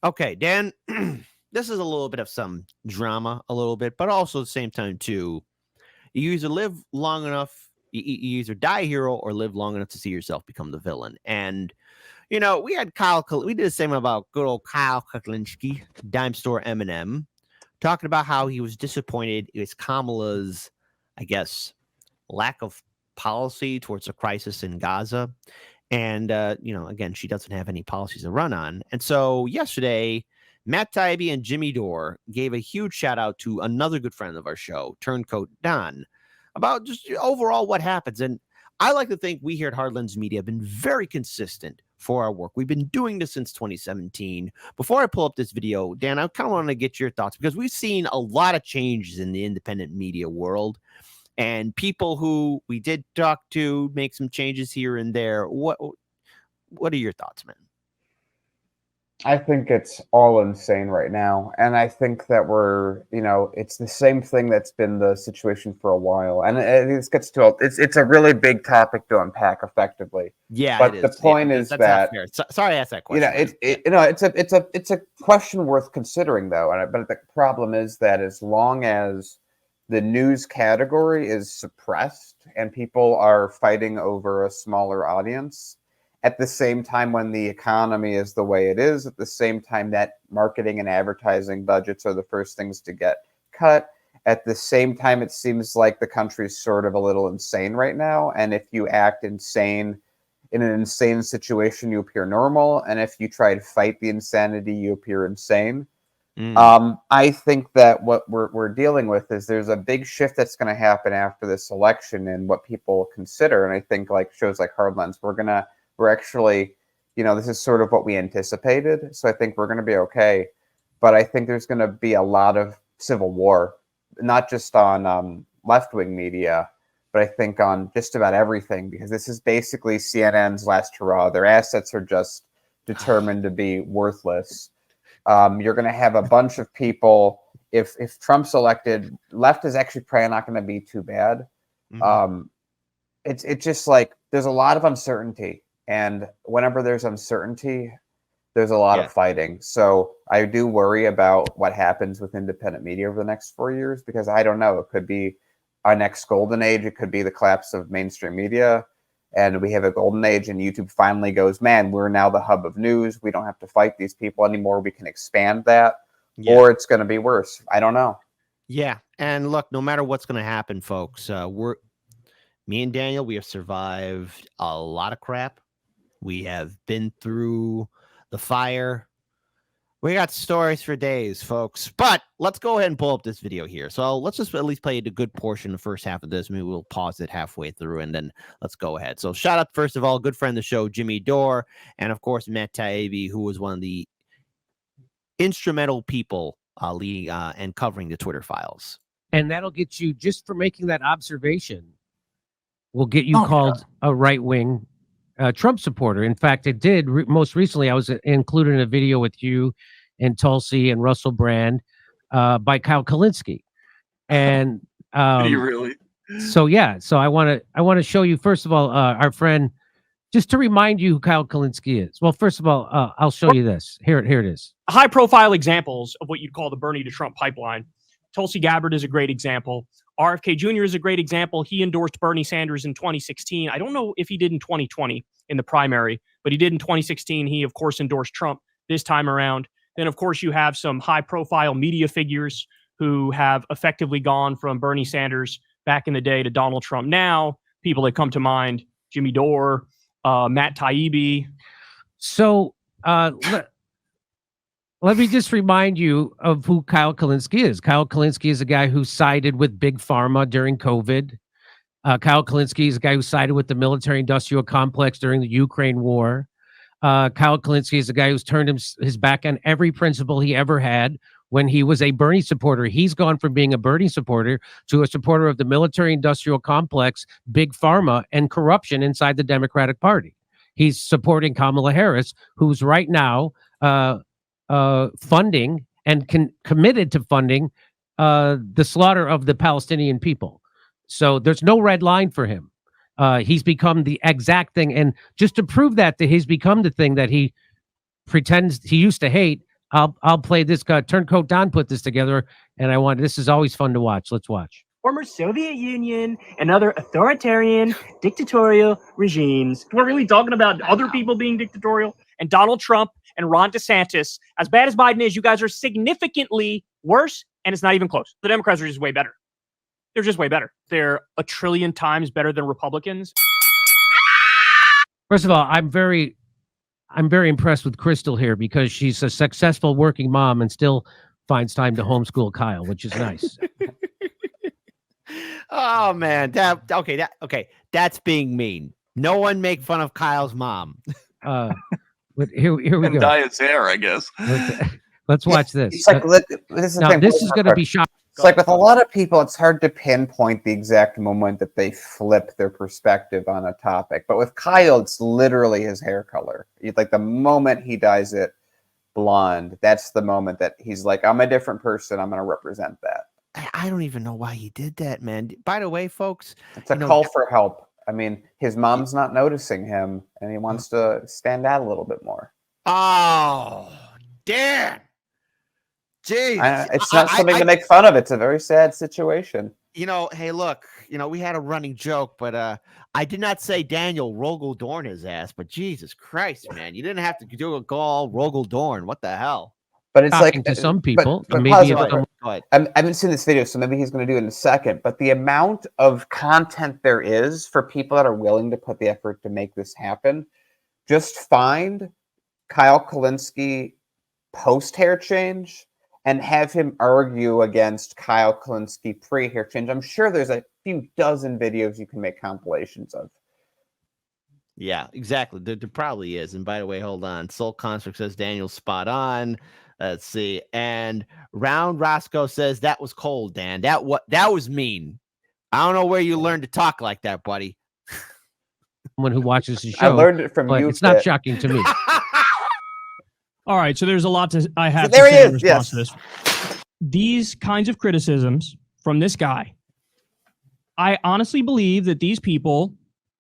Okay, Dan, this is a little bit of some drama, a little bit, but also at the same time, too. You either live long enough, you either die a hero or live long enough to see yourself become the villain. And, we had we did the same about good old Kyle Kulinski, Dime Store Eminem, talking about how he was disappointed with Kamala's, I guess, lack of policy towards the crisis in Gaza. And, again, she doesn't have any policies to run on. And so yesterday, Matt Taibbi and Jimmy Dore gave a huge shout out to another good friend of our show, Turncoat Don, about just overall what happens. And I like to think we here at Hardlands Media have been very consistent for our work. We've been doing this since 2017. Before I pull up this video, Dan, I kind of want to get your thoughts because we've seen a lot of changes in the independent media world. And people who we did talk to make some changes here and there. What are your thoughts, man? I think it's all insane right now. And I think that it's the same thing that's been the situation for a while. And this gets to it's a really big topic to unpack effectively. Yeah, but the point is that sorry, I asked that question. It's a question worth considering though. But the problem is that as long as the news category is suppressed and people are fighting over a smaller audience, at the same time when the economy is the way it is, at the same time that marketing and advertising budgets are the first things to get cut, at the same time it seems like the country's sort of a little insane right now. And if you act insane in an insane situation, you appear normal. And if you try to fight the insanity, you appear insane. I think that what we're dealing with is there's a big shift that's going to happen after this election and what people consider. And I think like shows like Hardlands, we're actually, this is sort of what we anticipated. So I think we're going to be okay. But I think there's going to be a lot of civil war, not just on left-wing media, but I think on just about everything, because this is basically CNN's last hurrah. Their assets are just determined to be worthless. You're going to have a bunch of people. If Trump's elected, left is actually probably not going to be too bad. Mm-hmm. It's just like there's a lot of uncertainty, and whenever there's uncertainty, there's a lot of fighting. So I do worry about what happens with independent media over the next 4 years, because I don't know. It could be our next golden age. It could be the collapse of mainstream media. And we have a golden age and YouTube finally goes, man, we're now the hub of news. We don't have to fight these people anymore. We can expand that. Yeah. Or it's going to be worse. I don't know. Yeah. And look, no matter what's going to happen, folks, me and Daniel, we have survived a lot of crap. We have been through the fire. We got stories for days, folks. But let's go ahead and pull up this video here. So let's just at least play a good portion of the first half of this. Maybe we'll pause it halfway through, and then let's go ahead. So shout out, first of all, good friend of the show, Jimmy Dore, and, of course, Matt Taibbi, who was one of the instrumental people leading and covering the Twitter files. And that'll get you, just for making that observation, will get you called a right-wing Trump supporter. In fact, it did. Most recently, I was included in a video with you and Tulsi and Russell Brand by Kyle Kulinski. And you really? So I want to show you, first of all, our friend, just to remind you who Kyle Kulinski is. Well, first of all, I'll show you this. Here it is. High-profile examples of what you'd call the Bernie to Trump pipeline. Tulsi Gabbard is a great example. RFK Jr. is a great example. He endorsed Bernie Sanders in 2016. I don't know if he did in 2020 in the primary, but he did in 2016. He, of course, endorsed Trump this time around. Then, of course, you have some high-profile media figures who have effectively gone from Bernie Sanders back in the day to Donald Trump now. People that come to mind, Jimmy Dore, Matt Taibbi. So let me just remind you of who Kyle Kulinski is. Kyle Kulinski is a guy who sided with Big Pharma during COVID. Kyle Kulinski is a guy who sided with the military-industrial complex during the Ukraine war. Kyle Kulinski is a guy who's turned his back on every principle he ever had when he was a Bernie supporter. He's gone from being a Bernie supporter to a supporter of the military-industrial complex, Big Pharma, and corruption inside the Democratic Party. He's supporting Kamala Harris, who's right now funding and committed to funding the slaughter of the Palestinian people. So there's no red line for him. He's become the exact thing. And just to prove that he's become the thing that he pretends he used to hate, I'll play this guy. Turncoat Don put this together, and this is always fun to watch. Let's watch. Former Soviet Union and other authoritarian dictatorial regimes. We're really talking about other people being dictatorial, and Donald Trump and Ron DeSantis. As bad as Biden is, you guys are significantly worse, and it's not even close. The Democrats are just way better. They're just way better. They're a trillion times better than Republicans. First of all, I'm very impressed with Crystal here because she's a successful working mom and still finds time to homeschool Kyle, which is nice. Oh man, that's being mean. No one make fun of Kyle's mom. But here we And go. dye his hair, I guess. Let's watch this. It's like, this is the Now, thing. this is going to be shocking. It's like with a lot of people, it's hard to pinpoint the exact moment that they flip their perspective on a topic. But with Kyle, it's literally his hair color. It's like the moment he dyes it blonde, that's the moment that he's like, I'm a different person. I'm going to represent that. I don't even know why he did that, man. By the way, folks, It's a call for help. I mean, his mom's not noticing him, and he wants to stand out a little bit more. oh, damn. Jeez. It's not something to make fun of. It's a very sad situation. Hey, look, we had a running joke, but I did not say Daniel Rogel Dorn his ass, but Jesus Christ, man, you didn't have to do a call Rogel Dorn. What the hell? But it's Shocking like to some people. but Maybe pause if it. some- But I haven't seen this video, so maybe he's going to do it in a second. But the amount of content there is for people that are willing to put the effort to make this happen, just find Kyle Kulinski post hair change and have him argue against Kyle Kulinski pre hair change. I'm sure there's a few dozen videos you can make compilations of. yeah, exactly. There probably is. And by the way, hold on. Soul Construct says Daniel's spot on. Let's see. And Round Roscoe says that was cold, Dan. That was mean. I don't know where you learned to talk like that, buddy. Someone who watches the I show, learned it from but you. it's not Fit. shocking to me. All right, so there's a lot I have There to he say is, in response yes. to this. These kinds of criticisms from this guy, I honestly believe that these people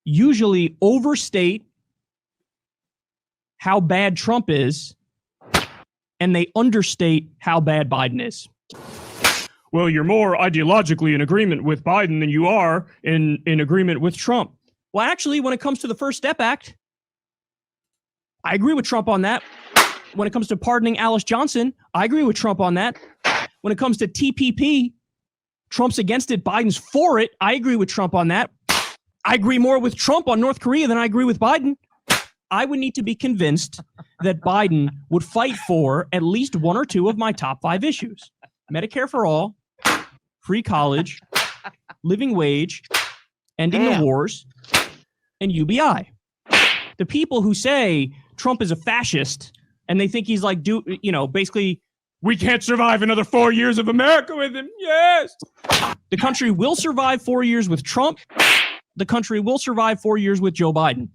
usually overstate how bad Trump is, and they understate how bad Biden is. Well, you're more ideologically in agreement with Biden than you are in agreement with Trump. Well, actually, when it comes to the First Step Act, I agree with Trump on that. When it comes to pardoning Alice Johnson, I agree with Trump on that. When it comes to TPP, Trump's against it, Biden's for it. I agree with Trump on that. I agree more with Trump on North Korea than I agree with Biden. I would need to be convinced that Biden would fight for at least one or two of my top 5 issues. Medicare for all, free college, living wage, ending the wars, and UBI. The people who say Trump is a fascist and they think he's like, basically, we can't survive another 4 years of America with him. Yes. The country will survive 4 years with Trump. The country will survive 4 years with Joe Biden.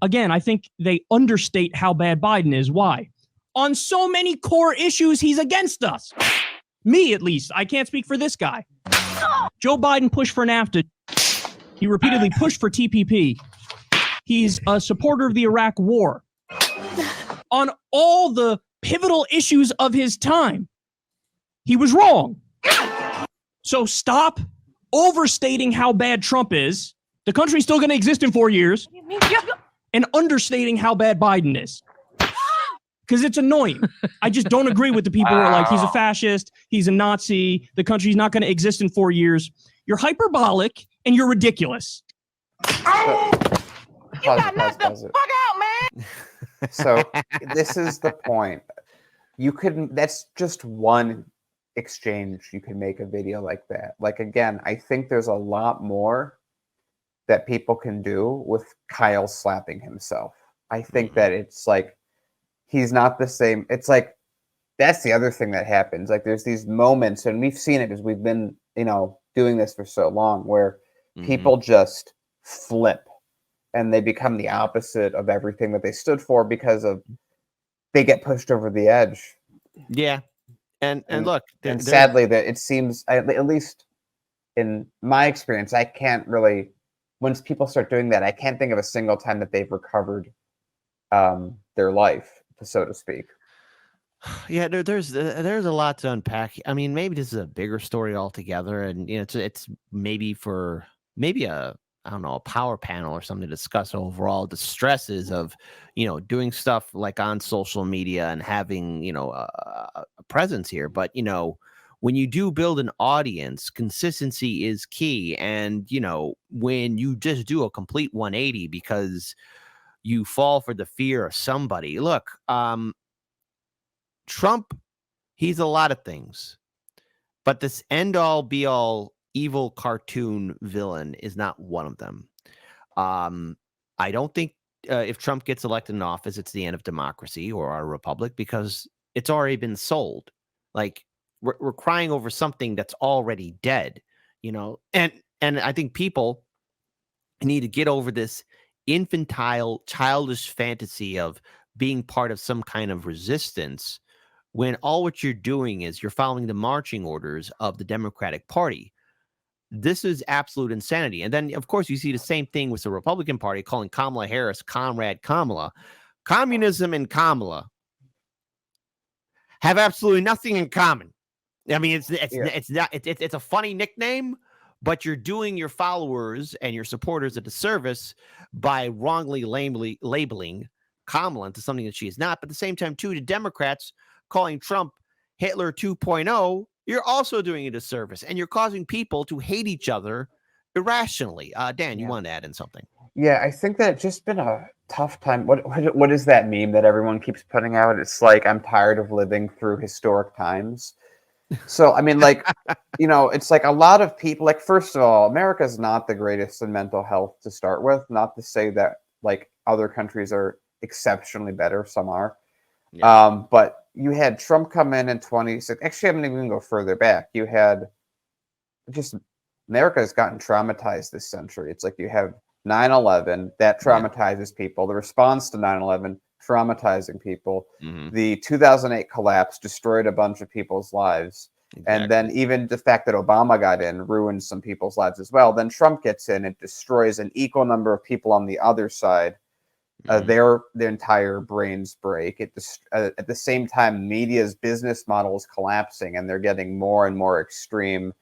Again, I think they understate how bad Biden is. Why? On so many core issues, he's against us. Me, at least. I can't speak for this guy. Joe Biden pushed for NAFTA. He repeatedly pushed for TPP. He's a supporter of the Iraq War. On all the pivotal issues of his time, he was wrong. So stop overstating how bad Trump is. The country's still going to exist in 4 years. And understating how bad Biden is. Because it's annoying. I just don't agree with the people who are like, he's a fascist, he's a Nazi, the country's not going to exist in 4 years. You're hyperbolic and you're ridiculous. Pause it. So this is the point. That's just one exchange. You can make a video like that. Like, again, I think there's a lot more that people can do with Kyle slapping himself. I think that it's like, he's not the same. It's like, that's the other thing that happens. Like, there's these moments, and we've seen it because we've been, doing this for so long, where people just flip and they become the opposite of everything that they stood for because they get pushed over the edge. Yeah. And look, and sadly, that it seems, at least in my experience, I can't really, once people start doing that, I can't think of a single time that they've recovered their life, so to speak. Yeah, there's a lot to unpack. I mean, maybe this is a bigger story altogether, and it's maybe for maybe a I don't know a power panel or something to discuss overall the stresses of doing stuff like on social media and having a presence here. But when you do build an audience, consistency is key, and when you just do a complete 180 because you fall for the fear of somebody. Look, Trump, he's a lot of things, but this end all be all evil cartoon villain is not one of them. I don't think if Trump gets elected in office, it's the end of democracy or our republic because it's already been sold. Like we're crying over something that's already dead, and I think people need to get over this infantile, childish fantasy of being part of some kind of resistance when all what you're doing is you're following the marching orders of the Democratic Party. This is absolute insanity. And then, of course, you see the same thing with the Republican Party calling Kamala Harris Comrade Kamala. Communism and Kamala have absolutely nothing in common. I mean, it's a funny nickname, but you're doing your followers and your supporters a disservice by wrongly labeling Kamala into something that she is not. But at the same time, too, the Democrats calling Trump Hitler 2.0, you're also doing a disservice, and you're causing people to hate each other irrationally. Dan, you wanted to add in something? Yeah, I think that it's just been a tough time. What is that meme that everyone keeps putting out? It's like, I'm tired of living through historic times. So, I mean, like, it's like a lot of people, like, first of all, America's not the greatest in mental health to start with. Not to say that, like, other countries are exceptionally better. Some are. Yeah. But you had Trump come in 26. Actually, I'm going to even go further back. You had just America has gotten traumatized this century. It's like you have 9/11 that traumatizes people. The response to 9/11 traumatizing people. Mm-hmm. The 2008 collapse destroyed a bunch of people's lives. Exactly. And then even the fact that Obama got in ruined some people's lives as well. Then Trump gets in, it destroys an equal number of people on the other side. Their entire brains break. At the same time, media's business model is collapsing, and they're getting more and more extreme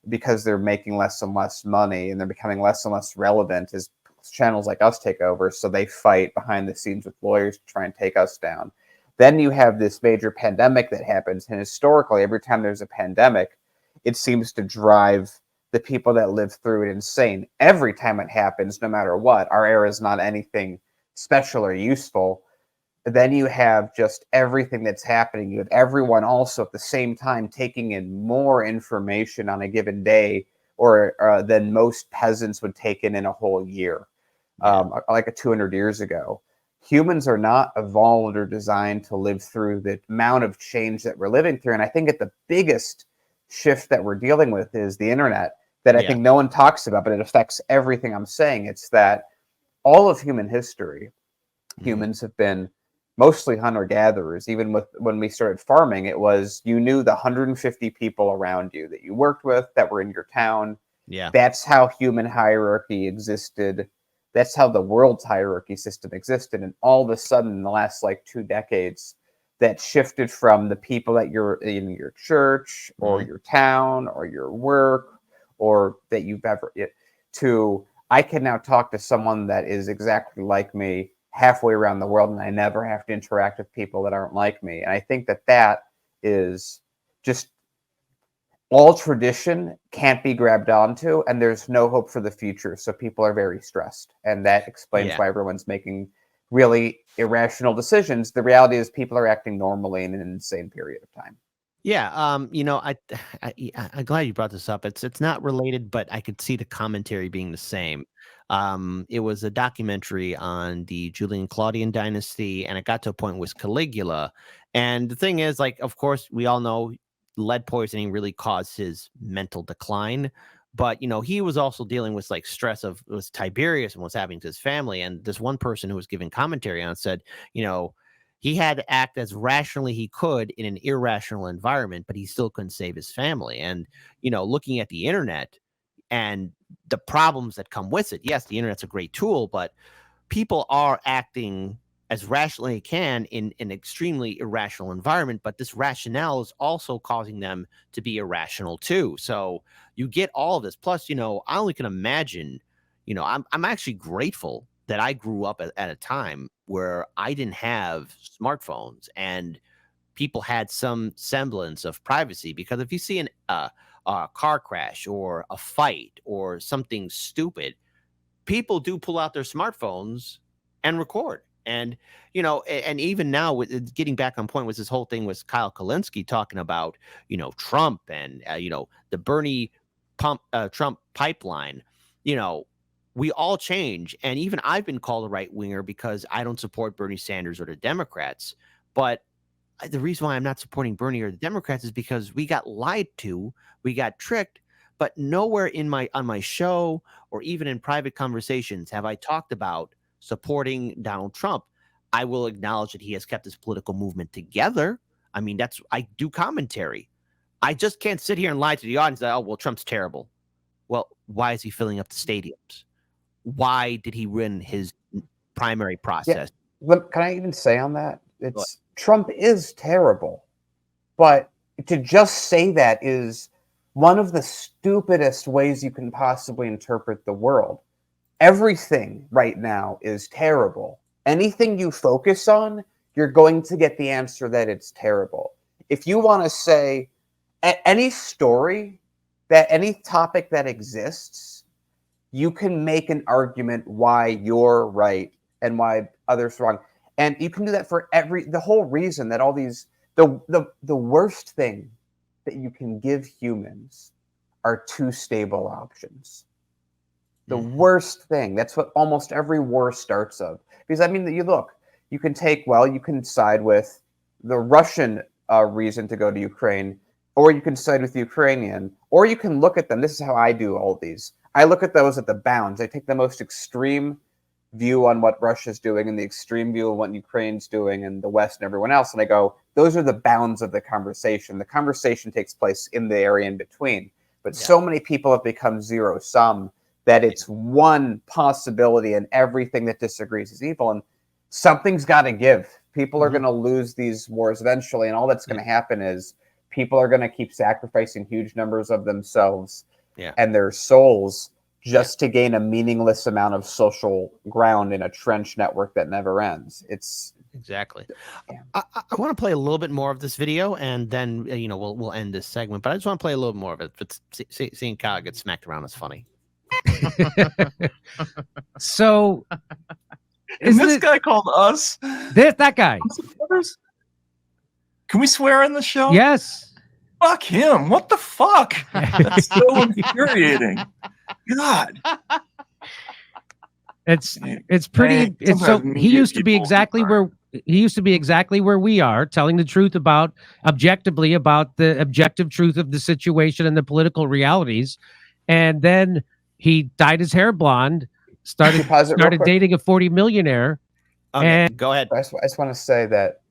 because they're making less and less money, and they're becoming less and less relevant as channels like us take over. So they fight behind the scenes with lawyers to try and take us down. Then you have this major pandemic that happens, and historically, every time there's a pandemic, it seems to drive the people that live through it insane. Every time it happens, no matter what, our era is not anything special or useful. Then you have just everything that's happening. You have everyone also at the same time taking in more information on a given day or than most peasants would take in a whole year, like 200 years ago. Humans are not evolved or designed to live through the amount of change that we're living through. And I think the biggest shift that we're dealing with is the internet that I think no one talks about, but it affects everything I'm saying. It's that all of human history, humans have been mostly hunter-gatherers. Even when we started farming, it was you knew the 150 people around you that you worked with that were in your town. Yeah, that's how human hierarchy existed. That's how the world's hierarchy system existed. And all of a sudden, in the last 2 decades, that shifted from the people that you're in your church or your town or your work or that you've ever to I can now talk to someone that is exactly like me halfway around the world, and I never have to interact with people that aren't like me. And I think that is just all tradition can't be grabbed onto, and there's no hope for the future. So people are very stressed, and that explains why everyone's making really irrational decisions. The reality is people are acting normally in an insane period of time. Yeah, I'm glad you brought this up. It's not related, but I could see the commentary being the same. It was a documentary on the Julian Claudian dynasty, and it got to a point with Caligula. And the thing is, of course, we all know lead poisoning really caused his mental decline. But he was also dealing with stress of it was Tiberius and what's happening to his family. And this one person who was giving commentary on it said, he had to act as rationally he could in an irrational environment, but he still couldn't save his family. And, looking at the internet and the problems that come with it, yes, the internet's a great tool, but people are acting as rationally they can in an extremely irrational environment, but this rationale is also causing them to be irrational too. So you get all of this. Plus, I only can imagine, I'm actually grateful that I grew up at a time where I didn't have smartphones and people had some semblance of privacy. Because if you see a car crash or a fight or something stupid, people do pull out their smartphones and record. And and even now, with getting back on point, was this whole thing with Kyle Kulinski talking about Trump and the Bernie Trump pipeline. We all change, and even I've been called a right winger because I don't support Bernie Sanders or the Democrats. But the reason why I'm not supporting Bernie or the Democrats is because we got lied to, we got tricked. But nowhere on my show or even in private conversations have I talked about supporting Donald Trump. I will acknowledge that he has kept his political movement together. I mean, I do commentary. I just can't sit here and lie to the audience that, oh, well, Trump's terrible. Well, why is he filling up the stadiums? Why did he win his primary process? Can I even say on that? Trump is terrible, but to just say that is one of the stupidest ways you can possibly interpret the world. Everything right now is terrible. Anything you focus on, you're going to get the answer that it's terrible. If you want to say any story, that any topic that exists, you can make an argument why you're right and why others are wrong. And you can do that for the whole reason that all these, the worst thing that you can give humans are two stable options. The worst thing. That's what almost every war starts of. Because, I mean, you can side with the Russian reason to go to Ukraine, or you can side with the Ukrainian, or you can look at them. This is how I do all of these. I look at those at the bounds. I take the most extreme view on what Russia's doing and the extreme view of what Ukraine's doing and the West and everyone else. And I go, those are the bounds of the conversation. The conversation takes place in the area in between. But so many people have become zero sum that it's one possibility and everything that disagrees is evil. And something's got to give. People are going to lose these wars eventually. And all that's going to happen is people are going to keep sacrificing huge numbers of themselves and their souls just to gain a meaningless amount of social ground in a trench network that never ends. It's exactly. I want to play a little bit more of this video, and then we'll end this segment. But I just want to play a little more of it. But seeing Kyle get smacked around is funny. So, is this guy called us? That guy. Can we swear in the show? Yes. Fuck him. What the fuck? That's so infuriating. God. It's pretty. He used to be exactly where we are, telling the truth objectively about the objective truth of the situation and the political realities. And then he dyed his hair blonde, started dating a 40 millionaire. Okay, and go ahead. I just want to say that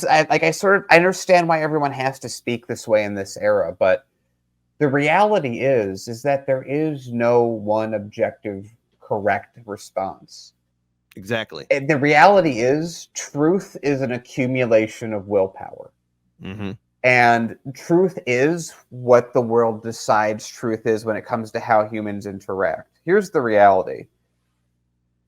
I understand why everyone has to speak this way in this era, but the reality is that there is no one objective correct response. Exactly. And the reality is truth is an accumulation of willpower. Mm-hmm. And truth is what the world decides truth is when it comes to how humans interact. Here's the reality.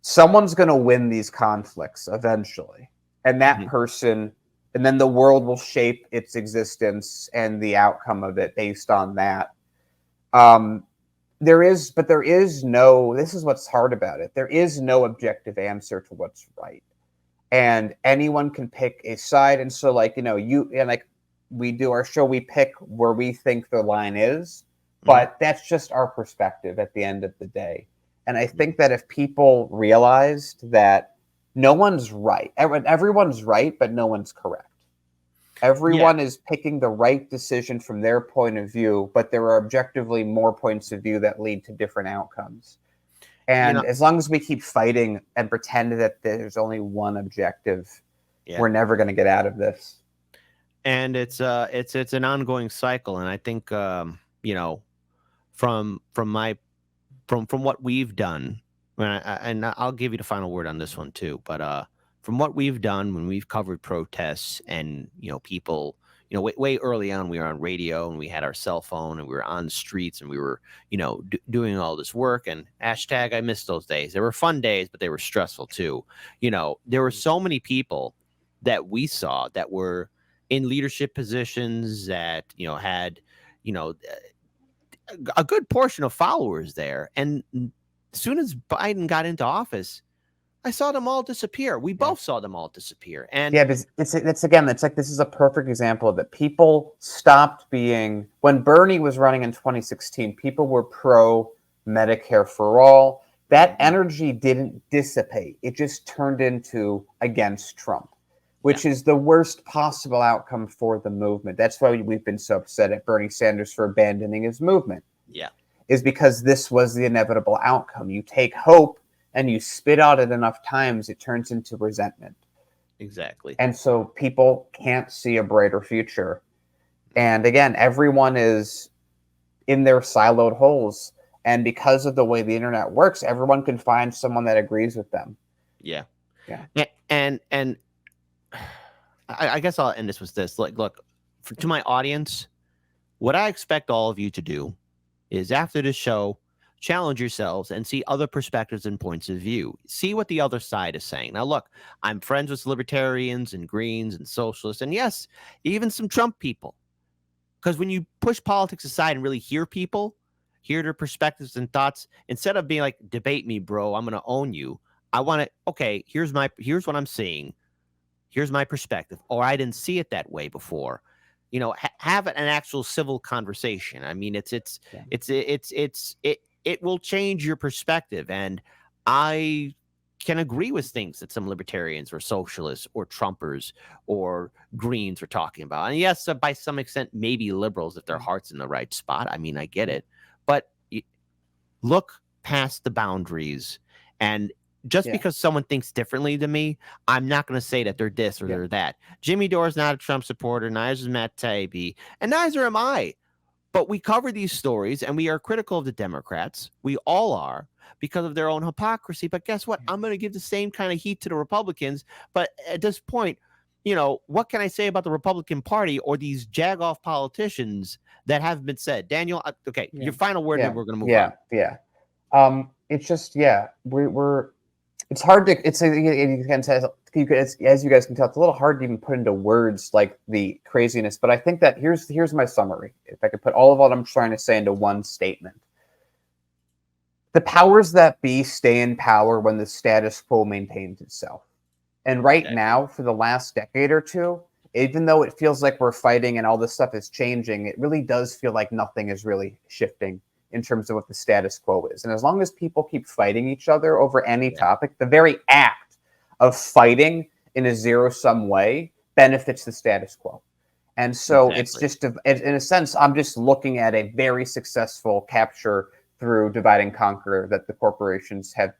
Someone's going to win these conflicts eventually. And that person, and then the world will shape its existence and the outcome of it based on that. There is no, this is what's hard about it. There is no objective answer to what's right. And anyone can pick a side. And so we do our show, we pick where we think the line is, but that's just our perspective at the end of the day. And I think that if people realized that no one's right, everyone's right, but no one's correct. Everyone is picking the right decision from their point of view, but there are objectively more points of view that lead to different outcomes. And as long as we keep fighting and pretend that there's only one objective, we're never going to get out of this. And it's an ongoing cycle. And I think from what we've done, and I'll give you the final word on this one too. But from what we've done when we've covered protests and, people, way early on, we were on radio and we had our cell phone and we were on the streets and we were, doing all this work, and hashtag, I miss those days. They were fun days, but they were stressful too. There were so many people that we saw that were in leadership positions that, had, a good portion of followers there. And as soon as Biden got into office, I saw them all disappear. We both saw them all disappear. And yeah, but it's like, this is a perfect example of it. People stopped being, when Bernie was running in 2016, people were pro Medicare for all. That energy didn't dissipate. It just turned into against Trump, which is the worst possible outcome for the movement. That's why we've been so upset at Bernie Sanders for abandoning his movement. Yeah. Is because this was the inevitable outcome. You take hope and you spit out it enough times, it turns into resentment. Exactly. And so people can't see a brighter future. And again, everyone is in their siloed holes. And because of the way the internet works, everyone can find someone that agrees with them. Yeah. Yeah. And I guess I'll end this with this. Look, to my audience, what I expect all of you to do is, after this show, challenge yourselves and see other perspectives and points of view. See what the other side is saying. Now, look, I'm friends with libertarians and Greens and socialists, and yes, even some Trump people. Because when you push politics aside and really hear people, hear their perspectives and thoughts, instead of being like, debate me, bro, I'm going to own you. I want to, okay, here's what I'm seeing. Here's my perspective. Or I didn't see it that way before. Have an actual civil conversation. I mean, it will change your perspective. And I can agree with things that some libertarians or socialists or Trumpers or Greens are talking about. And yes, by some extent, maybe liberals, if their heart's in the right spot. I mean, I get it. But look past the boundaries. And just because someone thinks differently than me, I'm not going to say that they're this or they're that. Jimmy Dore is not a Trump supporter. Neither is Matt Taibbi. And neither am I. But we cover these stories and we are critical of the Democrats. We all are, because of their own hypocrisy. But guess what? I'm going to give the same kind of heat to the Republicans. But at this point, what can I say about the Republican Party or these jagoff politicians that have been said? Daniel, okay, your final word, and we're going to move on. Yeah. It's just, we're it's hard to, as you guys can tell, it's a little hard to even put into words like the craziness. But I think that here's my summary. If I could put all of what I'm trying to say into one statement. The powers that be stay in power when the status quo maintains itself. And right now, for the last decade or two, even though it feels like we're fighting and all this stuff is changing, it really does feel like nothing is really shifting in terms of what the status quo is. And as long as people keep fighting each other over any topic, the very act of fighting in a zero-sum way benefits the status quo. And so it's just, in a sense, I'm just looking at a very successful capture through divide and conquer that the corporations have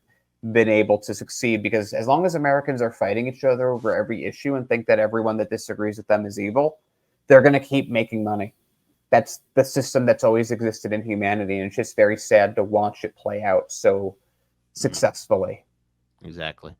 been able to succeed, because as long as Americans are fighting each other over every issue and think that everyone that disagrees with them is evil, they're going to keep making money. That's the system that's always existed in humanity, and it's just very sad to watch it play out so successfully. Exactly.